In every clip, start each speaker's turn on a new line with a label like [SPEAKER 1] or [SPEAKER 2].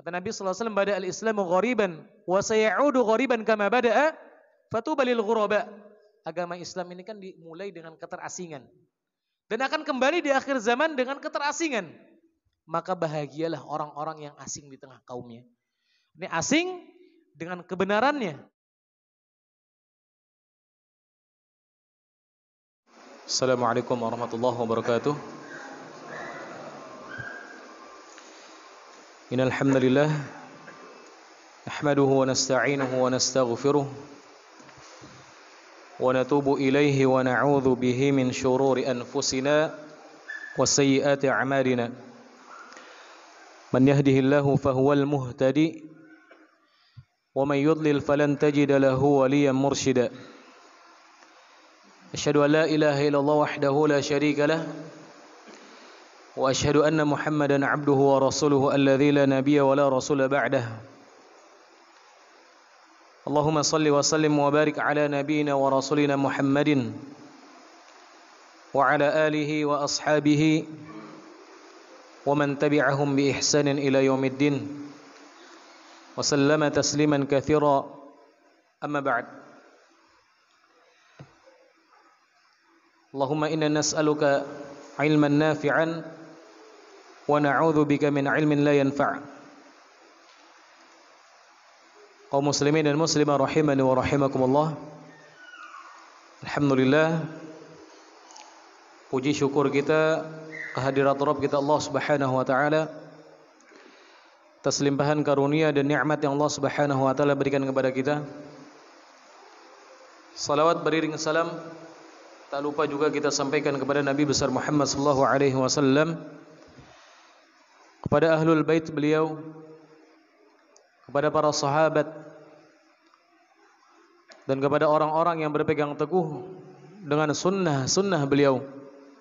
[SPEAKER 1] Kata Nabi sallallahu alaihi wasallam, "Bada al-Islamu ghariban wa sayaudu ghariban kama bada'a, fatuba lil ghuraba." Agama Islam ini kan dimulai dengan keterasingan dan akan kembali di akhir zaman dengan keterasingan. Maka bahagialah orang-orang yang asing di tengah kaumnya. Ini asing dengan kebenarannya. Assalamualaikum warahmatullahi wabarakatuh. Innal hamdalillah nahmaduhu wa nasta'inuhu wa nastaghfiruh wa natubu ilaihi wa na'udzu bihi min shururi anfusina wa sayyiati a'malina. Man yahdihillahu fahuwal muhtadi wa man yudlil falan tajida lahu waliyan mursyida. Asyhadu an la ilaha illallah wahdahu la syarika lah wa asyhadu anna Muhammadan 'abduhu wa rasuluhu alladzi la nabiyya wa la rasula ba'dah. Allahumma shalli wa sallim wa barik ala nabiyyina wa rasulina Muhammadin wa ala alihi wa ashabihi wa man tabi'ahum bi ihsanin ila yaumiddin wa sallama tasliman katsira. Amma ba'd. Allahumma inna nas'aluka 'ilman nafi'an wa na'udzu bika min 'ilmin la yanfa'. Kaum muslimin dan muslimah rahimani wa rahimakumullah. Alhamdulillah, puji syukur kita kehadirat Rabb kita Allah Subhanahu wa taala atas limpahan karunia dan nikmat yang Allah Subhanahu wa taala berikan kepada kita. Salawat beriring salam tak lupa juga kita sampaikan kepada Nabi besar Muhammad sallallahu alaihi wasallam, kepada ahlul bait beliau, kepada para sahabat, dan kepada orang-orang yang berpegang teguh dengan sunnah beliau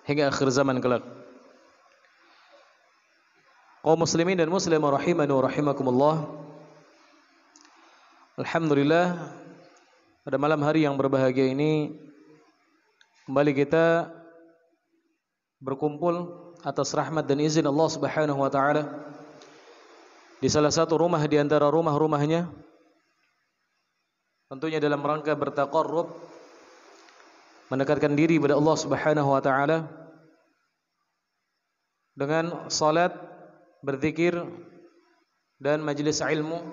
[SPEAKER 1] hingga akhir zaman kelak. Kaum muslimin dan muslimah rahimani wa rahimakumullah. Alhamdulillah, pada malam hari yang berbahagia ini kembali kita berkumpul atas rahmat dan izin Allah Subhanahu wa taala di salah satu rumah di antara rumah-rumahnya, tentunya dalam rangka bertaqarrub, mendekatkan diri kepada Allah Subhanahu wa taala dengan salat, berzikir dan majelis ilmu.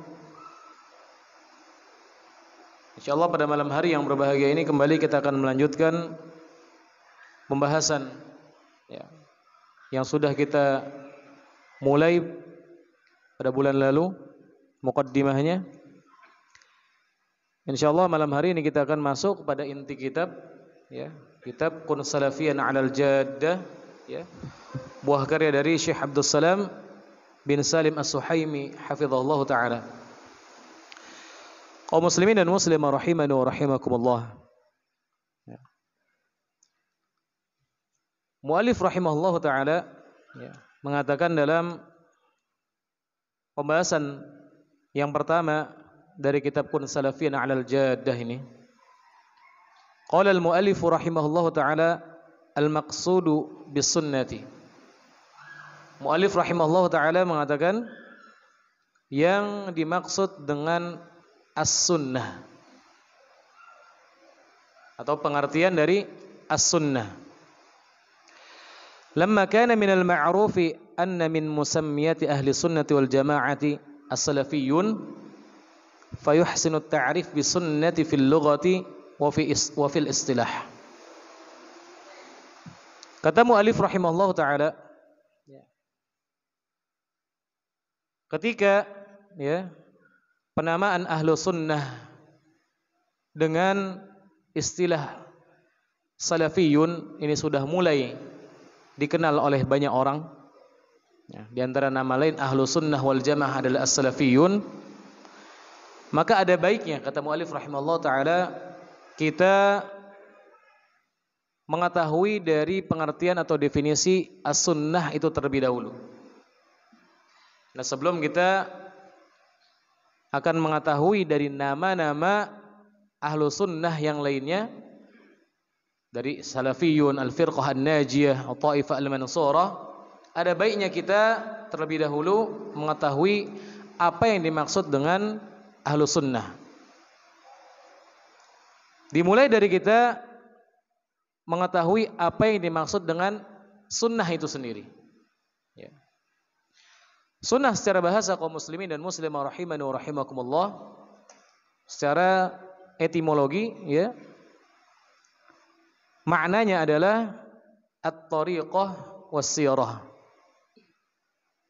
[SPEAKER 1] Insyaallah pada malam hari yang berbahagia ini kembali kita akan melanjutkan pembahasan yang sudah kita mulai pada bulan lalu, muqaddimahnya. Insyaallah malam hari ini kita akan masuk pada inti kitab, kitab Kun Salafiyan 'alal Jaddah, buah karya dari Syekh Abdul Salam bin Salim As-Suhaimi hafizahullah taala. Kaum muslimin dan muslimah rahimani wa rahimakumullah. Mu'allif rahimahullah ta'ala mengatakan dalam pembahasan yang pertama dari kitab Kun Salafiyan 'alal Jaddah ini, qala al-mu'allif rahimahullah ta'ala al-maqsudu bis sunnati. Mu'allif rahimahullah ta'ala mengatakan yang dimaksud dengan as-sunnah atau pengertian dari as-sunnah, lamma kana minal ma'rufi anna min musammiyati ahli sunnati wal jama'ati as-salafiyyun fayuhsinu at-ta'rif bi sunnati fil lughati wa fil istilah. Kata mu'allif rahimahullah ta'ala, ketika penamaan ahlu sunnah dengan istilah salafiyun ini sudah mulai dikenal oleh banyak orang, di antara nama lain ahlu sunnah wal jamaah adalah as-salafiyun, maka ada baiknya, kata mu'allif rahimahullah ta'ala, kita mengetahui dari pengertian atau definisi as-sunnah itu terlebih dahulu. Nah, sebelum kita akan mengetahui dari nama-nama ahlu sunnah yang lainnya, dari salafiyun, al-firqah an-najiyah, at-taifah al-mansurah, ada baiknya kita terlebih dahulu mengetahui apa yang dimaksud dengan Ahlus Sunnah. Dimulai dari kita mengetahui apa yang dimaksud dengan sunnah itu sendiri. Ya. Sunnah secara bahasa kaum muslimin dan muslimah rahimani wa rahimakumullah, secara etimologi, ya, maknanya adalah at-tariqah was-sirah.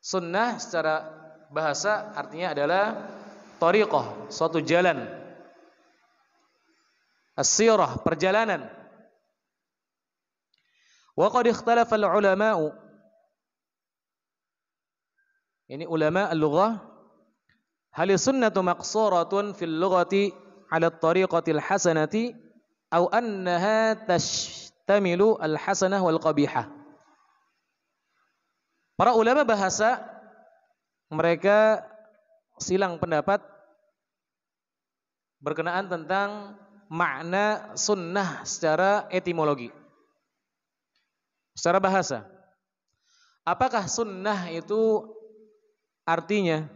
[SPEAKER 1] Sunnah secara bahasa artinya adalah tariqah, suatu jalan. As-sirah, perjalanan. Wa qad ikhtalafa al-ulama'u. Ini ulama al-lughah, hal sunnatu maqsuratun fil lughati 'ala at-tariqati al-hasanati aw annaha tashtamilu al-hasanah wal qabihah. Para ulama bahasa mereka silang pendapat berkenaan tentang makna sunnah secara etimologi, secara bahasa. Apakah sunnah itu artinya,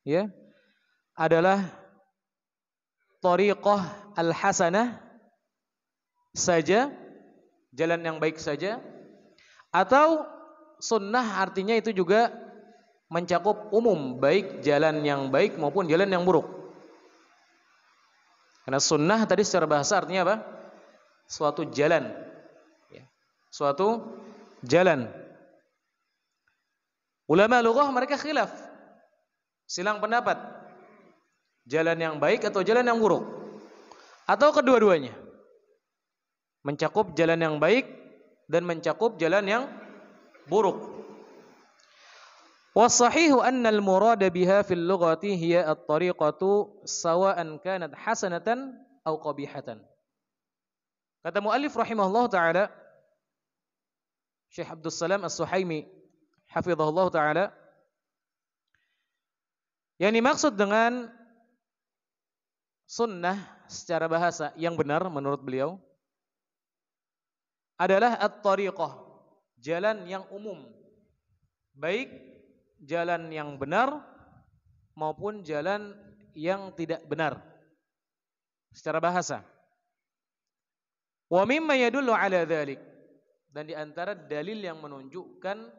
[SPEAKER 1] ya, adalah thariqah al-hasanah saja, jalan yang baik saja, atau sunnah artinya itu juga mencakup umum, baik jalan yang baik maupun jalan yang buruk. Karena sunnah tadi secara bahasa artinya apa? Suatu jalan, ya, suatu jalan. Ulama lughah mereka khilaf, silang pendapat, jalan yang baik atau jalan yang buruk, atau kedua-duanya, mencakup jalan yang baik dan mencakup jalan yang buruk. Wasahihu anna al-murada biha fil lughati hiya at-tariqatu sawa'an kanat hasanatan aw qabihatan. Kata muallif rahimahullah taala, Syekh Abdul Salam As-Suhaimi hafizahullah taala, yang dimaksud dengan sunnah secara bahasa yang benar menurut beliau adalah at-tariqah, jalan yang umum, baik jalan yang benar maupun jalan yang tidak benar secara bahasa. Wa mimma yadullu ala dzalik, dan di antara dalil yang menunjukkan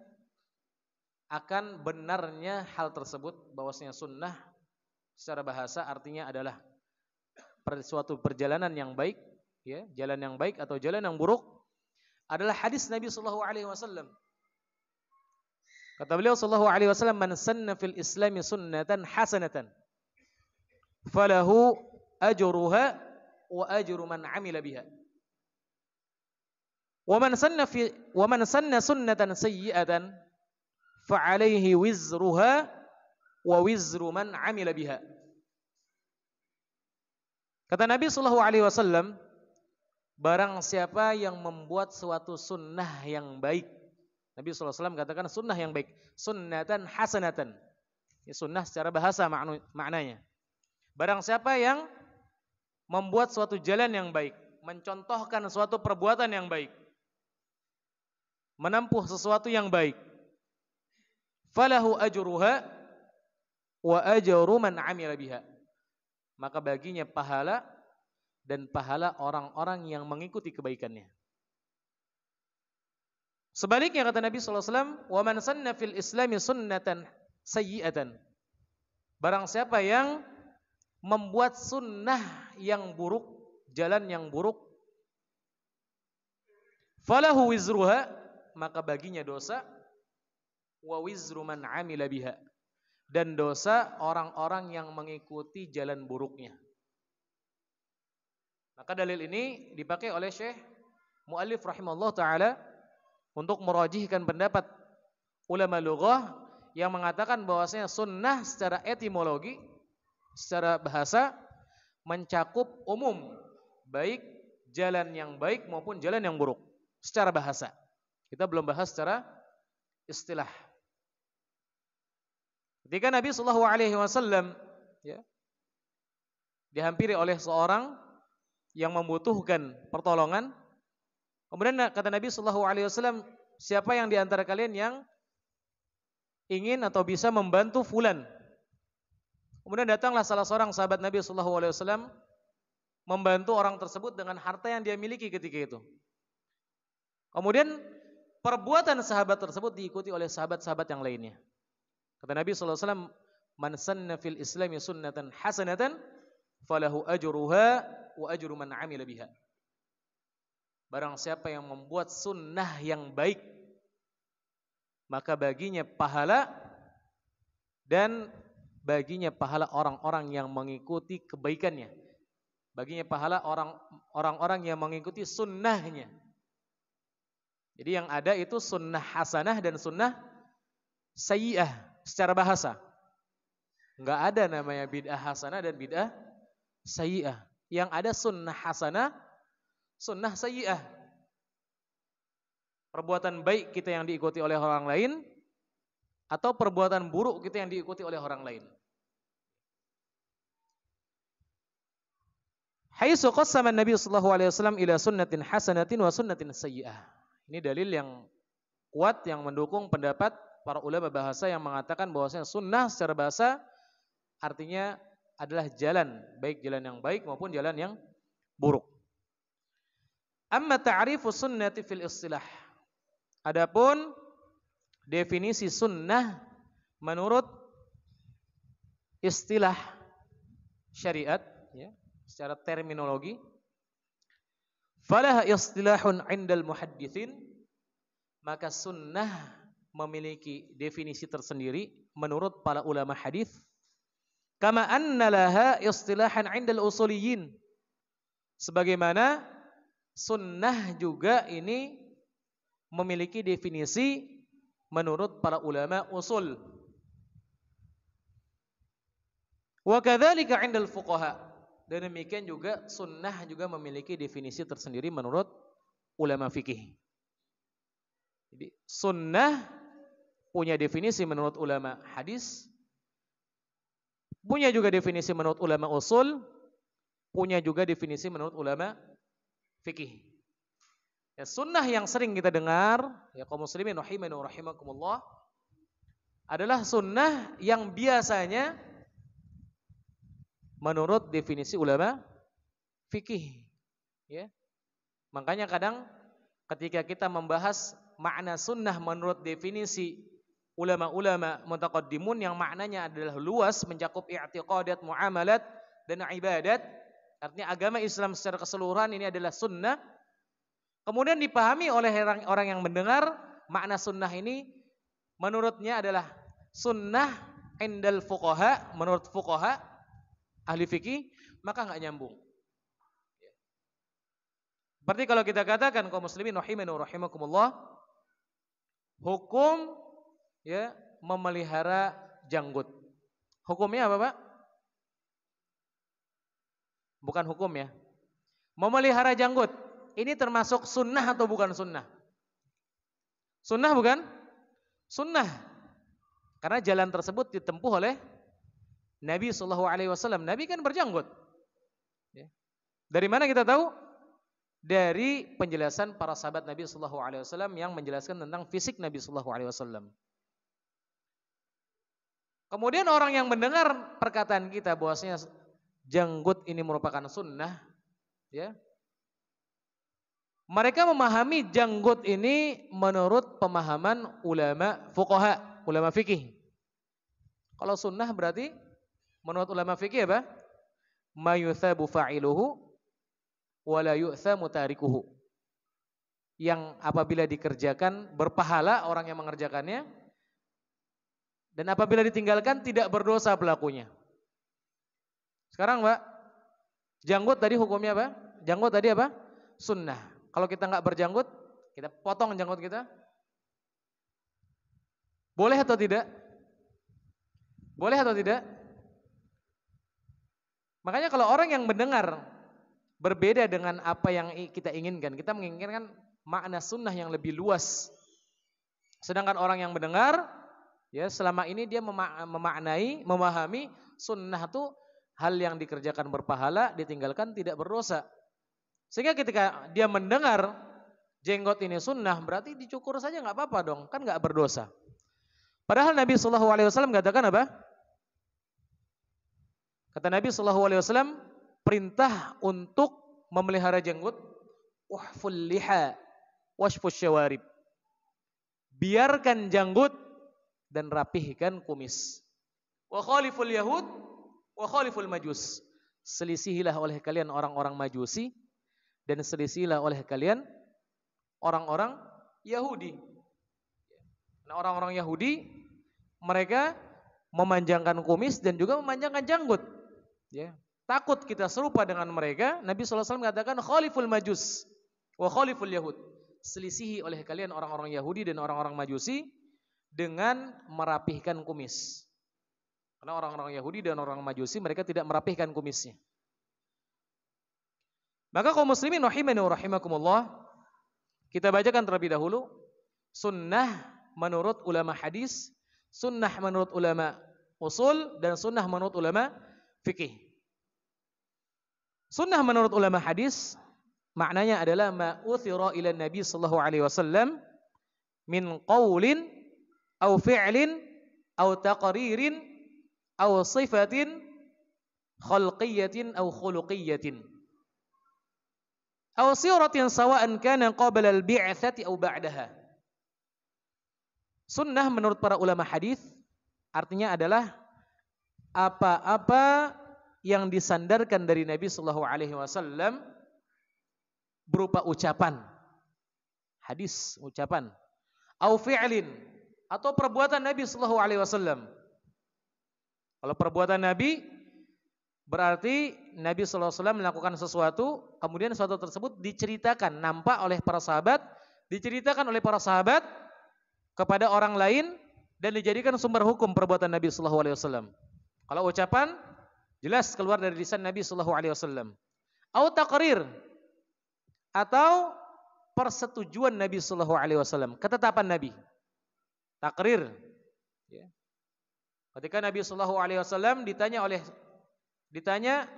[SPEAKER 1] akan benarnya hal tersebut, bahwasanya sunnah secara bahasa artinya adalah suatu perjalanan yang baik, ya, jalan yang baik atau jalan yang buruk, adalah hadis Nabi sallallahu alaihi wasallam. Kata beliau sallallahu alaihi wasallam, man sanna fil islami sunnatan hasanatan falahu ajruha wa ajru man amila biha. Wa man sanna sunnatan sayyi'atan fa alaihi wizruha wa wizru man amila biha. Kata Nabi sallallahu alaihi wasallam, barang siapa yang membuat suatu sunnah yang baik, Nabi SAW katakan sunnah yang baik, sunnatan hasanatan. Ini sunnah secara bahasa maknanya. Barang siapa yang membuat suatu jalan yang baik, mencontohkan suatu perbuatan yang baik, menempuh sesuatu yang baik, falahu ajruha wa ajru man amila biha. Maka baginya pahala dan pahala orang-orang yang mengikuti kebaikannya. Sebaliknya kata Nabi sallallahu alaihi wasallam, "Wa man sanna fil islami sunnatan sayyi'atan." Barang siapa yang membuat sunnah yang buruk, jalan yang buruk, falahu wizruha, maka baginya dosa, wa wizru man amila biha, dan dosa orang-orang yang mengikuti jalan buruknya. Maka dalil ini dipakai oleh Syekh muallif rahimahullah taala untuk merajihkan pendapat ulama lughah yang mengatakan bahwasanya sunnah secara etimologi, secara bahasa mencakup umum, baik jalan yang baik maupun jalan yang buruk secara bahasa. Kita belum bahas secara istilah. Ketika Nabi sallallahu alaihi wasallam, ya, dihampiri oleh seorang yang membutuhkan pertolongan, kemudian kata Nabi sallallahu alaihi wasallam, siapa yang di antara kalian yang ingin atau bisa membantu fulan? Kemudian datanglah salah seorang sahabat Nabi sallallahu alaihi wasallam membantu orang tersebut dengan harta yang dia miliki ketika itu. Kemudian perbuatan sahabat tersebut diikuti oleh sahabat-sahabat yang lainnya. Kata Nabi sallallahu alaihi wasallam, "Man sanna fil Islami sunnatan hasanatan falahu ajruha wa ajru man 'amila biha." Barang siapa yang membuat sunnah yang baik, maka baginya pahala dan baginya pahala orang-orang yang mengikuti kebaikannya. Baginya pahala orang-orang yang mengikuti sunnahnya. Jadi yang ada itu sunnah hasanah dan sunnah sayyi'ah secara bahasa. Enggak ada namanya bid'ah hasanah dan bid'ah sayyi'ah. Yang ada sunnah hasanah, sunnah sayyi'ah. Perbuatan baik kita yang diikuti oleh orang lain atau perbuatan buruk kita yang diikuti oleh orang lain. Haitsu qassama Nabi sallallahu alaihi wasallam ila sunnatin hasanatin wa sunnatin sayyi'ah. Ini dalil yang kuat yang mendukung pendapat para ulama bahasa yang mengatakan bahwasanya sunnah secara bahasa artinya adalah jalan, baik jalan yang baik maupun jalan yang buruk. Amma ta'rifu sunnati fil istilah. Adapun definisi sunnah menurut istilah syariat, ya, secara terminologi, falah istilahun 'indal muhadditsin, maka sunnah memiliki definisi tersendiri menurut para ulama hadis. Kama anna laha istilahan 'indal usuliyyin, sebagaimana sunnah juga ini memiliki definisi menurut para ulama usul. Wa kadzalika 'indal fuqaha, dan demikian juga sunnah juga memiliki definisi tersendiri menurut ulama fikih. Jadi sunnah punya definisi menurut ulama hadis, punya juga definisi menurut ulama usul, punya juga definisi menurut ulama fikih. Ya, sunnah yang sering kita dengar, ya kaum muslimin rahimani wa rahimakumullah, adalah sunnah yang biasanya menurut definisi ulama fikih, ya. Makanya kadang ketika kita membahas makna sunnah menurut definisi ulama-ulama mutaqaddimun yang maknanya adalah luas, mencakup i'tiqadat, muamalat dan ibadat, artinya agama Islam secara keseluruhan ini adalah sunnah. Kemudian dipahami oleh orang yang mendengar makna sunnah ini menurutnya adalah sunnah indal fuqaha, menurut fuqaha ahli fikih, maka enggak nyambung. Berarti kalau kita katakan kaum muslimin rahimani wa rahimakumullah, hukum ya memelihara janggut. Hukumnya apa, Pak? Bukan hukum ya. Memelihara janggut ini termasuk sunnah atau bukan sunnah? Sunnah bukan? Sunnah. Karena jalan tersebut ditempuh oleh Nabi sallallahu alaihi wasallam. Nabi kan berjanggut. Ya. Dari mana kita tahu? Dari penjelasan para sahabat Nabi sallallahu alaihi wasallam yang menjelaskan tentang fisik Nabi sallallahu alaihi wasallam. Kemudian orang yang mendengar perkataan kita bahwasanya janggut ini merupakan sunnah, ya. Mereka memahami janggut ini menurut pemahaman ulama fuqaha, ulama fikih. Kalau sunnah berarti menurut ulama fikih apa? Ma yuthabu fa'iluhu wa la yu'thamu tarikuhu. Yang apabila dikerjakan berpahala orang yang mengerjakannya, dan apabila ditinggalkan tidak berdosa pelakunya. Sekarang, Pak, janggut tadi hukumnya apa? Janggut tadi apa? Sunnah. Kalau kita nggak berjanggut, kita potong janggut kita. Boleh atau tidak? Boleh atau tidak? Makanya kalau orang yang mendengar berbeda dengan apa yang kita inginkan, kita menginginkan makna sunnah yang lebih luas. Sedangkan orang yang mendengar, ya selama ini dia memaknai, memahami sunnah itu hal yang dikerjakan berpahala, ditinggalkan tidak berdosa. Sehingga ketika dia mendengar jenggot ini sunnah, berarti dicukur saja nggak apa-apa dong, kan nggak berdosa. Padahal Nabi Shallallahu Alaihi Wasallam katakan apa? Kata Nabi sallallahu alaihi wasallam, perintah untuk memelihara janggut, uhful liha washfus syawarib. Biarkan janggut dan rapihkan kumis. Wa khaliful yahud wa khaliful majus. Selisihilah oleh kalian orang-orang Majusi dan selisihilah oleh kalian orang-orang Yahudi. Nah, orang-orang Yahudi mereka memanjangkan kumis dan juga memanjangkan janggut. Ya. Takut kita serupa dengan mereka, Nabi sallallahu alaihi wasallam mengatakan khaliful majus wa khaliful yahud. Selisihi oleh kalian orang-orang Yahudi dan orang-orang Majusi dengan merapihkan kumis. Karena orang-orang Yahudi dan orang Majusi mereka tidak merapihkan kumisnya. Maka kaum muslimin rahimani wa rahimakumullah, kita bacakan terlebih dahulu sunnah menurut ulama hadis, sunnah menurut ulama usul, dan sunnah menurut ulama fikih. Sunnah menurut ulama hadis maknanya adalah ma uthira ila Nabi sallallahu alaihi wasallam min qaulin aw fi'lin aw taqririn aw sifatin khalqiyatin aw khuluqiyatin aw siratin sawa'an kana qabla al-bi'tsati aw ba'daha. Sunnah menurut para ulama hadis artinya adalah apa-apa yang disandarkan dari Nabi sallallahu alaihi wasallam berupa ucapan, hadis, ucapan, au fi'lin, atau perbuatan Nabi sallallahu alaihi wasallam. Kalau perbuatan Nabi berarti Nabi sallallahu alaihi wasallam melakukan sesuatu, kemudian sesuatu tersebut diceritakan, nampak oleh para sahabat, diceritakan oleh para sahabat kepada orang lain dan dijadikan sumber hukum perbuatan Nabi sallallahu alaihi wasallam. Kalau ucapan jelas keluar dari lisan Nabi sallallahu alaihi wasallam. Au taqrir, atau persetujuan Nabi sallallahu alaihi wasallam, ketetapan Nabi. Takrir. Ya. Ketika Nabi sallallahu alaihi wasallam ditanya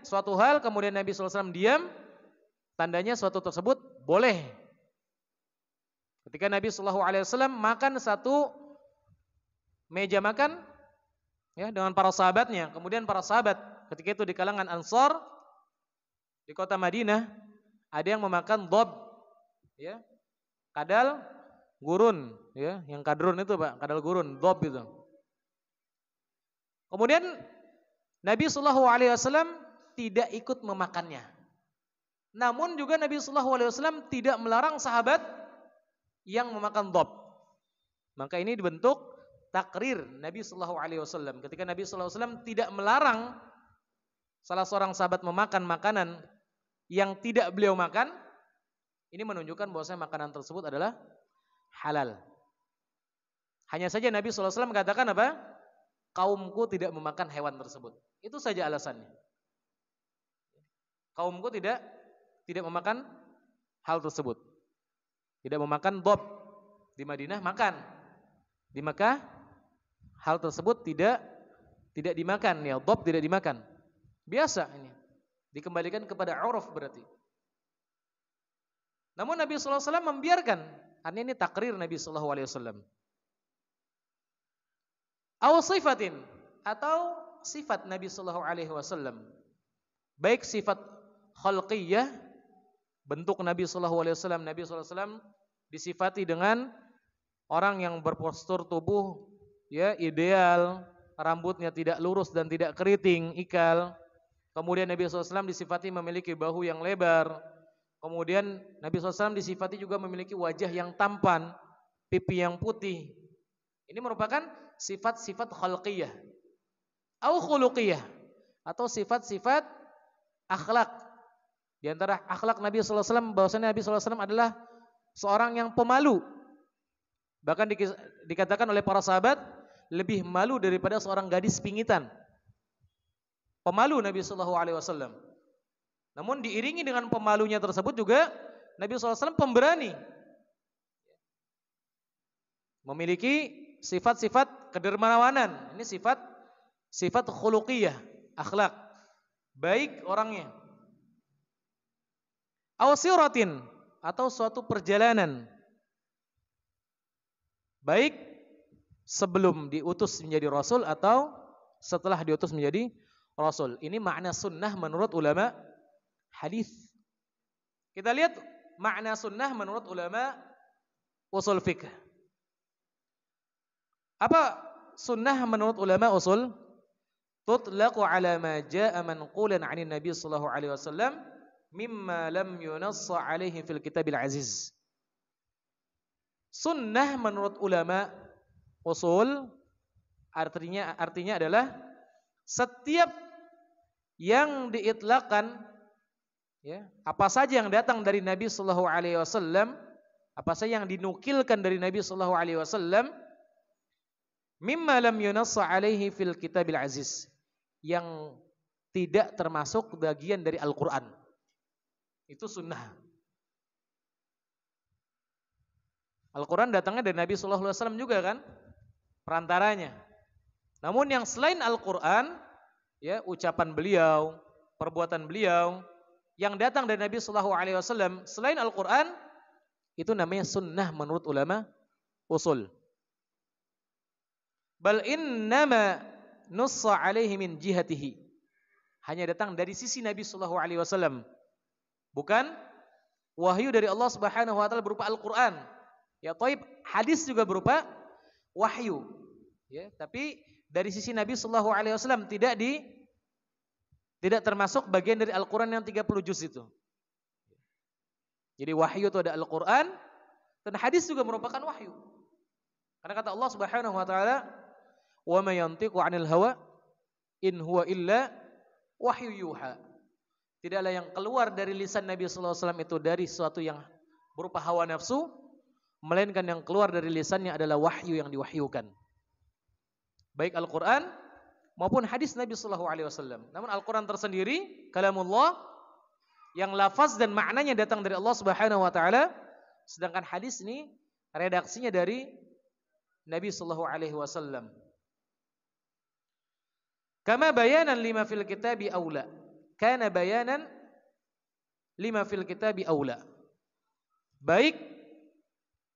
[SPEAKER 1] suatu hal, kemudian Nabi sallallahu alaihi wasallam diam, tandanya suatu tersebut boleh. Ketika Nabi sallallahu alaihi wasallam makan satu meja makan ya dengan para sahabatnya, kemudian para sahabat ketika itu di kalangan Ansar di kota Madinah ada yang memakan dob, ya, kadal gurun, ya, yang kadrun itu Pak, kadal gurun, dob itu. Kemudian Nabi sallallahu alaihi wasallam tidak ikut memakannya. Namun juga Nabi sallallahu alaihi wasallam tidak melarang sahabat yang memakan dob. Maka ini dibentuk takrir Nabi sallallahu alaihi wasallam. Ketika Nabi sallallahu alaihi wasallam tidak melarang salah seorang sahabat memakan makanan yang tidak beliau makan, ini menunjukkan bahwasanya makanan tersebut adalah halal. Hanya saja Nabi sallallahu alaihi wasallam mengatakan apa? Kaumku tidak memakan hewan tersebut. Itu saja alasannya. Kaumku tidak memakan hal tersebut. Tidak memakan dob. Di Madinah makan. Di Makkah hal tersebut tidak dimakan, ya, dob tidak dimakan. Biasa ini. Dikembalikan kepada uruf berarti. Namun Nabi sallallahu alaihi wasallam membiarkan. Artinya ini takrir Nabi sallallahu alaihi wasallam. Aw sifatin, atau sifat Nabi sallallahu alaihi wasallam. Baik sifat khalqiyah, bentuk Nabi sallallahu alaihi wasallam. Nabi sallallahu alaihi wasallam disifati dengan orang yang berpostur tubuh ya ideal, rambutnya tidak lurus dan tidak keriting, ikal. Kemudian Nabi SAW disifati memiliki bahu yang lebar. Kemudian Nabi SAW disifati juga memiliki wajah yang tampan, pipi yang putih. Ini merupakan sifat-sifat khalqiyah. Au khuluqiyah, atau sifat-sifat akhlak. Di antara akhlak Nabi SAW, bahwasanya Nabi SAW adalah seorang yang pemalu. Bahkan dikatakan oleh para sahabat, lebih malu daripada seorang gadis pingitan. Pemalu Nabi sallallahu alaihi wasallam. Namun diiringi dengan pemalunya tersebut juga Nabi sallallahu alaihi wasallam pemberani. Memiliki sifat-sifat kedermawanan. Ini sifat khuluqiyah, akhlak. Baik orangnya. Aw siratin, atau suatu perjalanan. Baik sebelum diutus menjadi rasul atau setelah diutus menjadi Rasul. Ini makna sunnah menurut ulama hadis. Kita lihat makna sunnah menurut ulama usul fikih. Apa sunnah menurut ulama usul? Tutlaqu ala ma jaa manqulan 'anil Nabi sallallahu alaihi wasallam mimma lam yunassa alaihi fil kitabil aziz. Sunnah menurut ulama usul artinya adalah setiap yang diitlaqkan, ya, apa saja yang datang dari Nabi sallallahu alaihi wasallam, apa saja yang dinukilkan dari Nabi sallallahu alaihi wasallam, mimma lam yunassa alaihi fil kitabil aziz, yang tidak termasuk bagian dari Al-Qur'an. Itu sunnah. Al-Qur'an datangnya dari Nabi sallallahu alaihi wasallam juga kan? Perantaranya. Namun yang selain Al-Qur'an, ya, ucapan beliau, perbuatan beliau yang datang dari Nabi sallallahu alaihi wasallam selain Al-Qur'an, itu namanya sunnah menurut ulama usul. Bal innama nussa alaihi min jihatihi. Hanya datang dari sisi Nabi sallallahu alaihi wasallam. Bukan wahyu dari Allah Subhanahu wa taala berupa Al-Qur'an. Ya, thaib, hadis juga berupa wahyu. Ya, tapi dari sisi Nabi sallallahu alaihi wasallam tidak termasuk bagian dari Al-Qur'an yang 30 juz itu. Jadi wahyu itu ada Al-Qur'an dan hadis juga merupakan wahyu. Karena kata Allah Subhanahu wa taala, "Wa may yantiqu 'anil hawa in huwa illa wahyu yuha." Tidaklah yang keluar dari lisan Nabi sallallahu alaihi wasallam itu dari sesuatu yang berupa hawa nafsu, melainkan yang keluar dari lisannya adalah wahyu yang diwahyukan. Baik Al-Qur'an maupun hadis Nabi sallallahu alaihi wasallam. Namun Al-Qur'an tersendiri kalamullah yang lafaz dan maknanya datang dari Allah Subhanahu wa taala, sedangkan hadis ini redaksinya dari Nabi sallallahu alaihi wasallam. Kama bayanan lima fil kitabi aula. Kana bayanan lima fil kitabi aula. Baik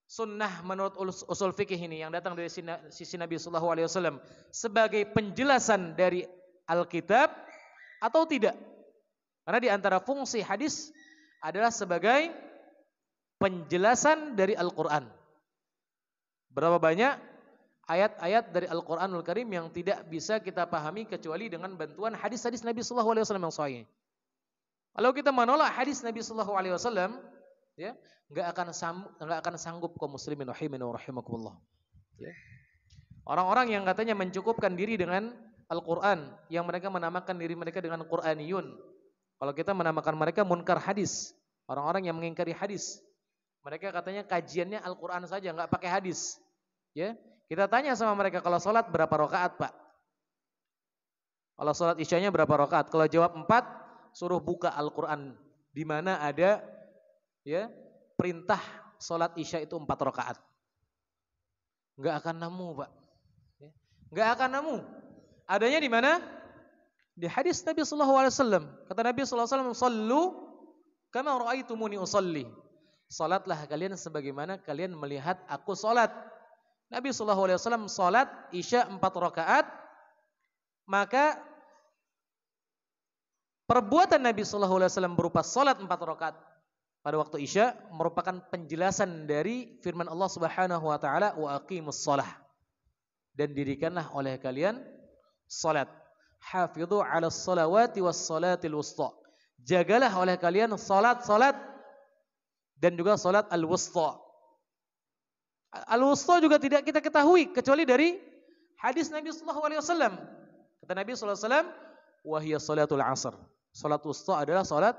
[SPEAKER 1] sunnah menurut usul fikih ini yang datang dari sisi Nabi sallallahu alaihi wasallam sebagai penjelasan dari Alkitab atau tidak. Karena di antara fungsi hadis adalah sebagai penjelasan dari Al-Qur'an. Berapa banyak ayat-ayat dari Al-Qur'anul Karim yang tidak bisa kita pahami kecuali dengan bantuan hadis-hadis Nabi sallallahu alaihi wasallam yang sahih. Kalau kita menolak hadis Nabi sallallahu alaihi wasallam, ya, enggak akan sanggup kaum muslimin rahimakumullah. Ya. Orang-orang yang katanya mencukupkan diri dengan Al-Qur'an, yang mereka menamakan diri mereka dengan Qur'aniyun. Kalau kita menamakan mereka munkar hadis, orang-orang yang mengingkari hadis. Mereka katanya kajiannya Al-Qur'an saja, enggak pakai hadis. Ya. Kita tanya sama mereka, kalau salat berapa rakaat, Pak? Kalau salat isyanya berapa rakaat? Kalau jawab 4, suruh buka Al-Qur'an di mana ada, ya, perintah salat isya itu 4 rakaat. Enggak akan nemu, Pak. Ya. Enggak akan nemu. Adanya di mana? Di hadis Nabi sallallahu alaihi wasallam. Kata Nabi sallallahu alaihi wasallam, "Shallu kama ra'aitumuni usalli." Salatlah kalian sebagaimana kalian melihat aku salat. Nabi sallallahu alaihi wasallam salat isya 4 rakaat, maka perbuatan Nabi sallallahu alaihi wasallam berupa salat 4 rakaat pada waktu isya merupakan penjelasan dari firman Allah Subhanahu wa taala, "Wa aqimus shalah." Dan dirikanlah oleh kalian salat. Hafidhu 'alas salawati was salatil wusta. Jagalah oleh kalian salat-salat dan juga salat al-wusta. Al-wusta juga tidak kita ketahui kecuali dari hadis Nabi sallallahu alaihi wasallam. Kata Nabi sallallahu alaihi wasallam, "Wa hiya salatul 'asr." Salat wusta adalah salat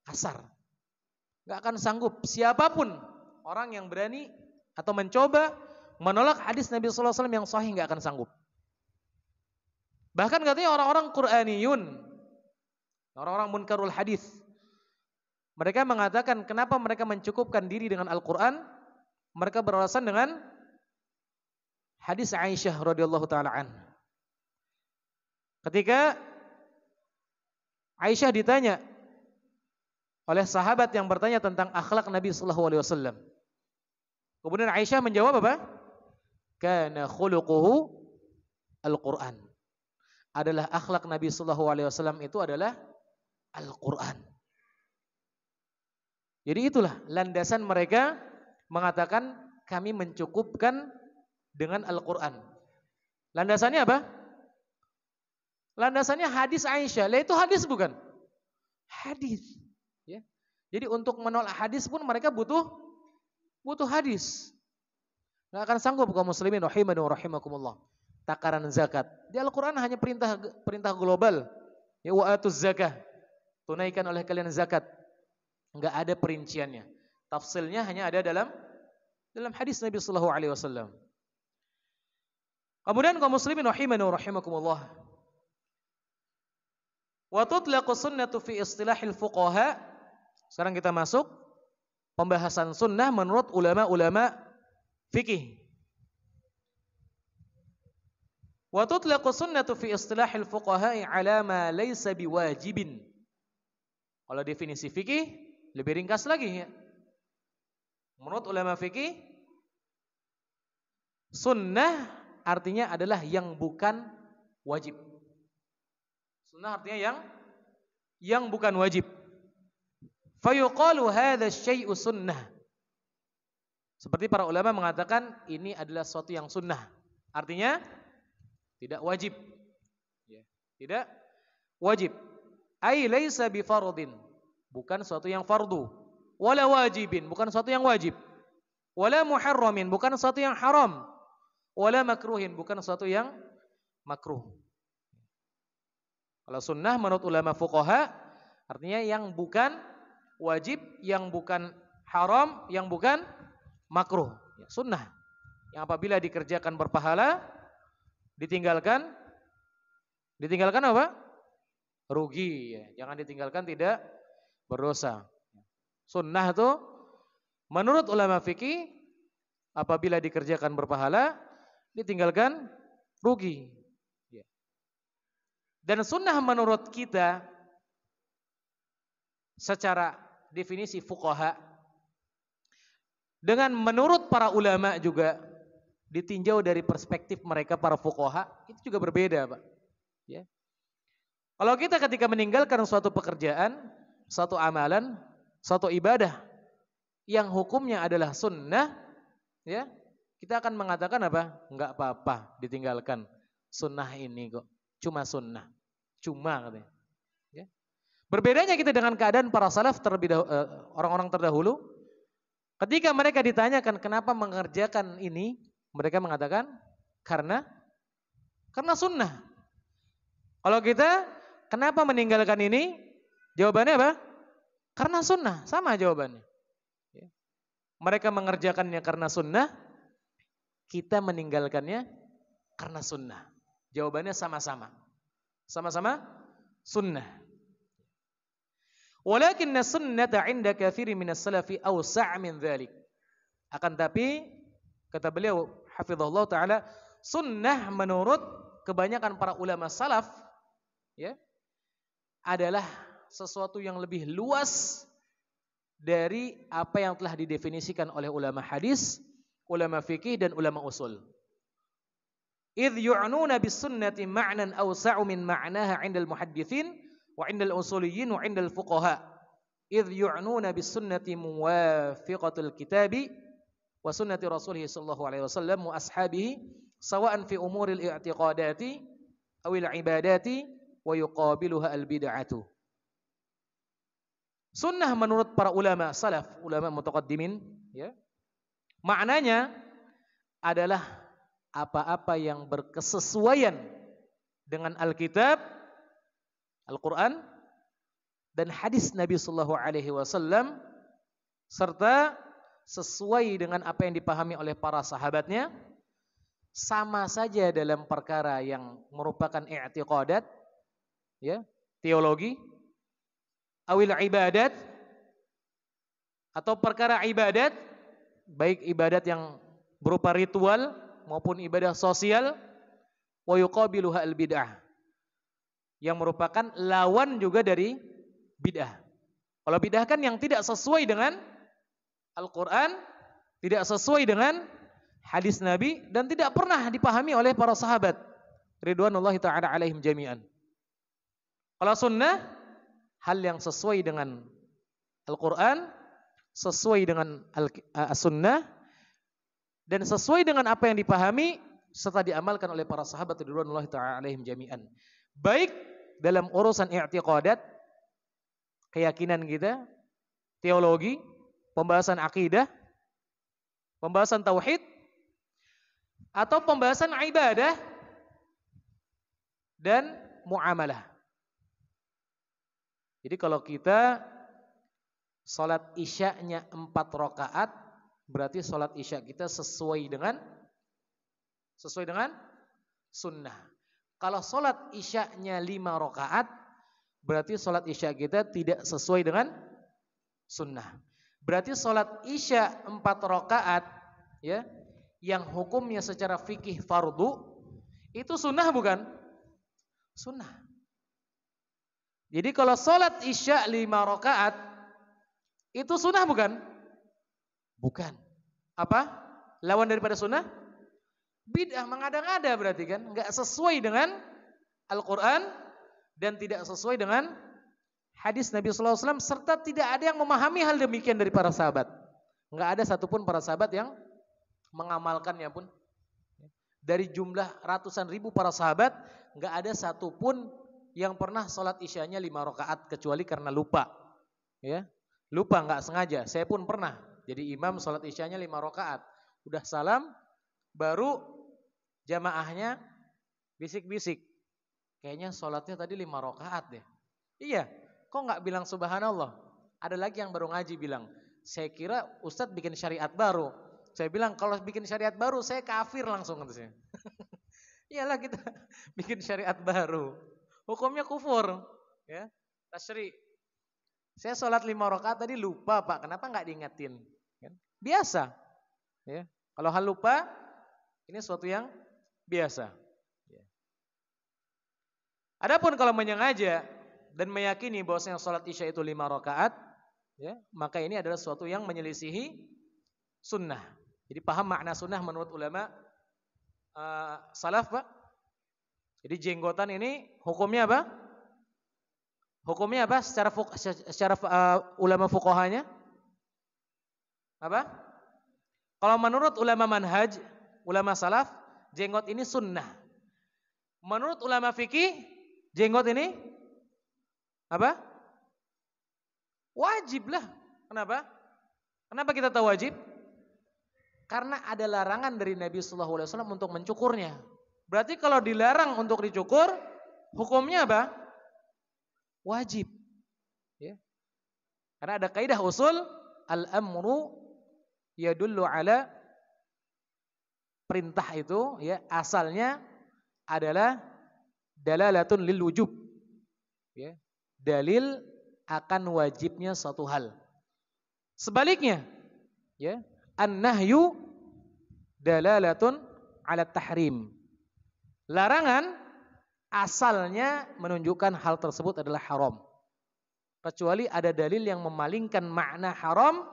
[SPEAKER 1] asar. Enggak akan sanggup siapapun orang yang berani atau mencoba menolak hadis Nabi sallallahu alaihi wasallam yang sahih, enggak akan sanggup. Bahkan katanya orang-orang Qur'aniyun, orang-orang munkarul hadis, mereka mengatakan kenapa mereka mencukupkan diri dengan Al-Qur'an? Mereka beralasan dengan hadis Aisyah radhiyallahu taala anha. Ketika Aisyah ditanya oleh sahabat yang bertanya tentang akhlak Nabi sallallahu alaihi wasallam. Kemudian Aisyah menjawab apa? Kana khuluquhu Al-Qur'an. adalah akhlak Nabi sallallahu alaihi wasallam itu adalah Al-Qur'an. Jadi itulah landasan mereka mengatakan kami mencukupkan dengan Al-Qur'an. Landasannya apa? Landasannya hadis Aisyah. Lah itu hadis bukan? Hadis. Ya. Jadi untuk menolak hadis pun mereka butuh hadis. Nggak akan sanggup kaum muslimin rahimani wa rahimakumullah. Takaran zakat. Di Al-Qur'an hanya perintah global. Ya wa atuz zakah. Tunaikan oleh kalian zakat. Enggak ada perinciannya. Tafsilnya hanya ada dalam hadis Nabi sallallahu alaihi wasallam. Kemudian kaum muslimin rahimani wa rahimakumullah. Wa tutlaqu sunnatu fi istilahil fuqaha. Sekarang kita masuk pembahasan sunnah menurut ulama-ulama fikih. Wa tutlaqu sunnatu fi istilahil fuqaha ala ma laysa biwajibin. Kalau definisi fikih lebih ringkas lagi ya. Menurut ulama fikih, sunnah artinya adalah yang bukan wajib. Sunnah artinya yang bukan wajib. Fayuqalu hadza syai'u sunnah. Seperti para ulama mengatakan ini adalah sesuatu yang sunnah. Artinya tidak wajib. Ya, tidak wajib. Ai laisa bi fardhin, bukan sesuatu yang fardu. Wala wajibin, bukan sesuatu yang wajib. Wala muharramin, bukan sesuatu yang haram. Wala makruhin, bukan sesuatu yang makruh. Kalau sunnah menurut ulama fuqaha artinya yang bukan wajib, yang bukan haram, yang bukan makruh. Ya, sunnah yang apabila dikerjakan berpahala, ditinggalkan apa? Rugi. Ya. Jangan ditinggalkan tidak berdosa. Sunnah itu menurut ulama fikih apabila dikerjakan berpahala, ditinggalkan rugi. Ya. Dan sunnah menurut kita secara definisi fuqaha dengan menurut para ulama juga ditinjau dari perspektif mereka para fuqaha itu juga berbeda, Pak. Ya. Kalau kita ketika meninggalkan suatu pekerjaan, suatu amalan, suatu ibadah yang hukumnya adalah sunnah, ya, kita akan mengatakan apa? Enggak apa-apa ditinggalkan. Sunnah ini kok cuma sunnah. Cuma katanya. Ya. Berbedanya kita dengan keadaan para salaf orang-orang terdahulu, ketika mereka ditanyakan kenapa mengerjakan ini, mereka mengatakan karena sunnah. Kalau kita kenapa meninggalkan ini? Jawabannya apa? Karena sunnah, sama jawabannya. Ya. Mereka mengerjakannya karena sunnah, kita meninggalkannya karena sunnah. Jawabannya sama-sama. Sama-sama sunnah. Walakinna sunnata 'inda katsirin minas salafi awsa' min dzalik. Akan tapi kata beliau hafizahullah taala, sunnah menurut kebanyakan para ulama salaf ya adalah sesuatu yang lebih luas dari apa yang telah didefinisikan oleh ulama hadis, ulama fikih dan ulama usul. Idh yu'nuna bis sunnati ma'nan awsa'u min ma'naha 'indal muhadditsin wa 'indal usuliyyin wa 'indal fuqaha. Idh yu'nuna bis sunnati muwafiqatul kitabi wa sunnati rasulih sallallahu alaihi wasallam wa ashabihi sawa'an fi umuril i'tiqadati awil ibadati wa yuqabiluha al bid'atu. Sunnah menurut para ulama salaf, ulama mutaqaddimin, ya, maknanya adalah apa-apa yang berkesesuaian dengan Alkitab, Al-Quran, dan hadis Nabi Sallallahu Alaihi Wasallam, serta sesuai dengan apa yang dipahami oleh para sahabatnya, sama saja dalam perkara yang merupakan i'tiqadat, ya, teologi, awil ibadat, atau perkara ibadat, baik ibadat yang berupa ritual maupun ibadah sosial, wa yuqabiluha al-bid'ah, yang merupakan lawan juga dari bid'ah. Kalau bid'ah kan yang tidak sesuai dengan Al-Quran, tidak sesuai dengan hadis Nabi, dan tidak pernah dipahami oleh para sahabat ridwanullahi ta'ala alaihim jami'an. Kalau sunnah, hal yang sesuai dengan Al-Quran, sesuai dengan As-Sunnah, dan sesuai dengan apa yang dipahami serta diamalkan oleh para sahabat ridwanullahi ta'ala alaihim jami'an. Baik dalam urusan i'tiqadat, keyakinan kita, teologi, pembahasan akidah, pembahasan tauhid, atau pembahasan ibadah dan muamalah. Jadi kalau kita salat isya'nya 4 rakaat, berarti salat isya' kita sesuai dengan sunnah. Kalau salat isya'nya 5 rakaat, berarti salat isya' kita tidak sesuai dengan sunnah. Berarti salat isya' 4 rakaat, ya, yang hukumnya secara fikih fardu, itu sunnah bukan? Sunnah. Jadi kalau salat isya' 5 rakaat, itu sunnah bukan? Bukan. Apa? Lawan daripada sunnah? Bid'ah, mengada-ngada berarti kan? Enggak sesuai dengan Al-Quran dan tidak sesuai dengan hadis Nabi sallallahu alaihi wasallam, serta tidak ada yang memahami hal demikian dari para sahabat. Enggak ada satupun para sahabat yang mengamalkannya pun. Dari jumlah ratusan ribu para sahabat, enggak ada satupun yang pernah salat isyanya 5 rakaat kecuali karena lupa. Ya. Lupa, enggak sengaja. Saya pun pernah jadi imam salat isyanya 5 rakaat. Udah salam, baru jamaahnya bisik-bisik. Kayaknya salatnya tadi 5 rakaat deh. Iya, kok enggak bilang subhanallah? Ada lagi yang baru ngaji bilang, saya kira Ustadz bikin syariat baru. Saya bilang kalau bikin syariat baru saya kafir langsung kata saya. Iyalah kita bikin syariat baru. Hukumnya kufur, ya. Tasyri'. Saya sholat 5 rakaat tadi lupa Pak, kenapa nggak diingetin? Biasa, ya. Kalau hal lupa, ini suatu yang biasa. Adapun kalau menyengaja dan meyakini bahwasanya sholat isya itu 5 rakaat, ya, maka ini adalah suatu yang menyelisihi sunnah. Jadi paham makna sunnah menurut ulama salaf, Pak? Jadi jenggotan ini hukumnya apa? Hukumnya apa secara ulama fuqahanya? Apa? Kalau menurut ulama manhaj, ulama salaf, jenggot ini sunnah. Menurut ulama fikih, jenggot ini apa? Wajib lah. Kenapa? Kenapa kita tahu wajib? Karena ada larangan dari Nabi sallallahu alaihi wasallam untuk mencukurnya. Berarti kalau dilarang untuk dicukur, hukumnya apa? Wajib. Ya. Karena ada kaidah usul, al-amru yadullu ala, perintah itu ya asalnya adalah dalalatun lil wujub. Ya. Dalil akan wajibnya suatu hal. Sebaliknya, ya, an-nahyu dalalatun ala tahrim. Larangan asalnya menunjukkan hal tersebut adalah haram. Kecuali ada dalil yang memalingkan makna haram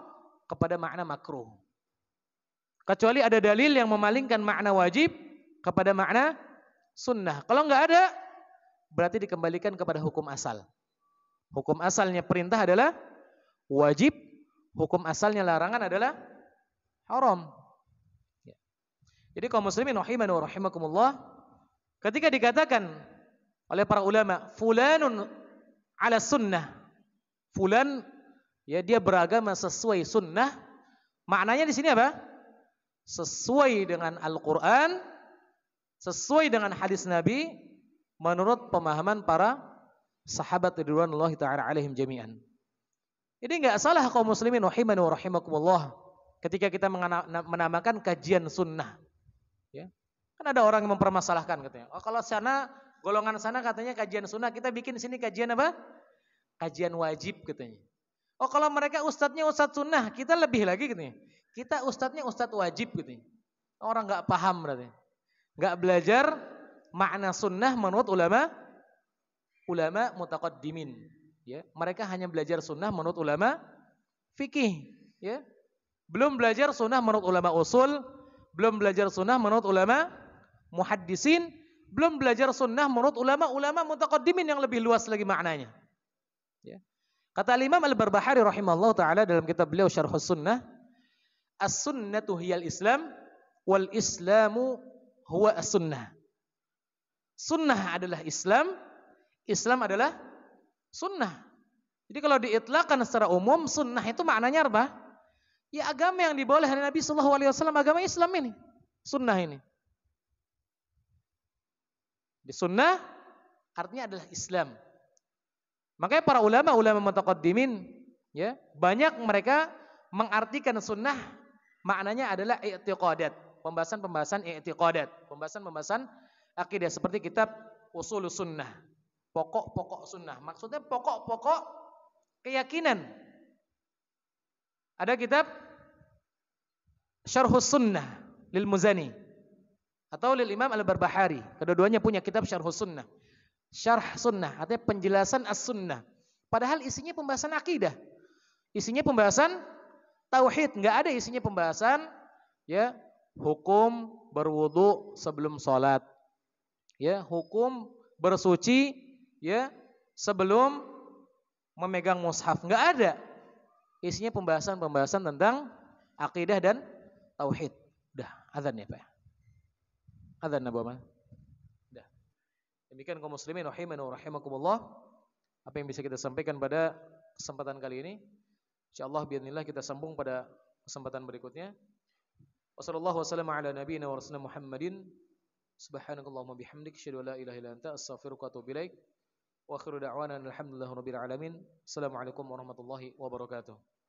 [SPEAKER 1] kepada makna makruh. Kecuali ada dalil yang memalingkan makna wajib kepada makna sunnah. Kalau enggak ada, berarti dikembalikan kepada hukum asal. Hukum asalnya perintah adalah wajib, hukum asalnya larangan adalah haram. Jadi kaum muslimin rahimani wa rahimakumullah, ketika dikatakan oleh para ulama fulanun ala sunnah, fulan ya dia beragama sesuai sunnah, maknanya di sini apa? Sesuai dengan Al-Qur'an, sesuai dengan hadis Nabi menurut pemahaman para sahabat ridwanullahi ta'ala alaihim jami'an. Jadi enggak salah kaum muslimin rahimani wa rahimakumullah ketika kita menamakan kajian sunnah. Ya. Kan ada orang yang mempermasalahkan katanya. Oh kalau sana golongan sana katanya kajian sunnah, kita bikin sini kajian apa? Kajian wajib katanya. Oh kalau mereka ustadznya ustadz sunnah, kita lebih lagi katanya. Kita ustadznya ustadz wajib katanya. Orang enggak paham berarti. Enggak belajar makna sunnah menurut ulama mutaqaddimin. Ya, mereka hanya belajar sunnah menurut ulama fikih. Ya. Belum belajar sunnah menurut ulama usul, belum belajar sunnah menurut ulama muhaddisin, belum belajar sunnah menurut ulama-ulama mutaqaddimin yang lebih luas lagi maknanya. Ya. Kata Imam Al-Barbahari rahimahullah taala dalam kitab beliau Syarhus Sunnah, as-sunnatu hiyal Islam wal Islamu huwa as-sunnah. Sunnah adalah Islam, Islam adalah sunnah. Jadi kalau diitlaqkan secara umum, sunnah itu maknanya apa? Ya agama yang dibawa oleh Nabi sallallahu alaihi wasallam, agama Islam ini. Sunnah ini. Di sunnah artinya adalah Islam. Makanya para ulama mutaqaddimin ya, banyak mereka mengartikan sunnah maknanya adalah i'tiqadat, pembahasan-pembahasan i'tiqadat, pembahasan-pembahasan akidah seperti kitab Ushulus Sunnah, pokok-pokok sunnah. Maksudnya pokok-pokok keyakinan. Ada kitab Syarhus Sunnah lil Muzani atau lil Imam Al-Barbahari. Kedua-duanya punya kitab Syarhus Sunnah. Syarh sunnah artinya penjelasan as-sunnah. Padahal isinya pembahasan akidah. Isinya pembahasan tauhid, enggak ada isinya pembahasan ya hukum berwudu sebelum salat. Ya, hukum bersuci ya sebelum memegang mushaf, enggak ada. Isinya pembahasan-pembahasan tentang akidah dan tauhid. Udah, azan ya, Pak. Azan Abu Aman. Udah. Demikian kaum muslimin rahimani wa rahimakumullah. Apa yang bisa kita sampaikan pada kesempatan kali ini, insyaallah biidznillah kita sambung pada kesempatan berikutnya. Wassallallahu wasallam ala nabiyyina wa rasulina Muhammadin. Subhanakallahumma bihamdik asyhadu an la ilaha illa anta astaghfiruka wa atubu ilaik. Wa akhiru da'wana alhamdulillahi rabbil alamin. Assalamualaikum warahmatullahi wabarakatuh.